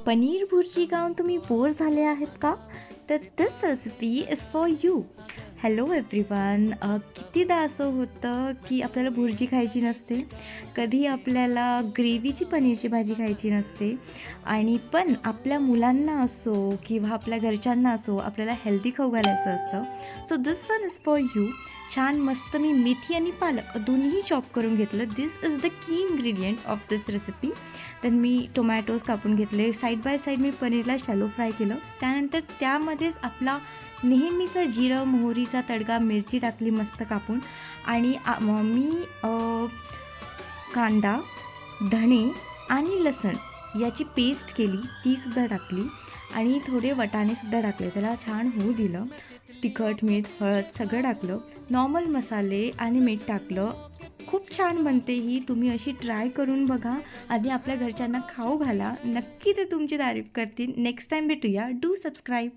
पनीर भुर्जी खाऊन तुम्ही बोर झाले आहेत का? तर this recipe is for you. Hello everyone. कितीदा असं होतं की आपल्याला भुर्जी खायची नसते, कधी आपल्याला ग्रेव्हीची पनीरची भाजी खायची नसते, आणि पण आपल्या मुलांना असो किंवा आपल्या घरच्यांना असो आपल्याला हेल्दी खाऊ घालायचं असतं. So this one is for you. छान मस्त मी मेथी आणि पालक दोन्हीही चॉप करून घेतलं. This is the key ingredient of this recipe. तर मी टोमॅटोज कापून घेतले, साईड बाय साईड मी पनीरला शॅलो फ्राय केलं. त्यानंतर त्यामध्येच आपला नेहमीचा जिरं मोहरीचा तडका, मिरची टाकली मस्त कापून, आणि मी कांदा, धणे आणि लसण याची पेस्ट केली, तीसुद्धा टाकली, आणि थोडे वाटाणेसुद्धा टाकले. त्याला छान होऊ दिलं. तिखट, मीठ, हळद सगळं टाकलं, नॉर्मल मसाले आणि मीठ टाकलं. खूप छान बनते ही. तुम्ही अशी ट्राय करून बघा आणि आपल्या घरच्यांना खाऊ घाला. नक्की ते तुमची तारीफ करतील. नेक्स्ट टाईम भेटूया. Do subscribe.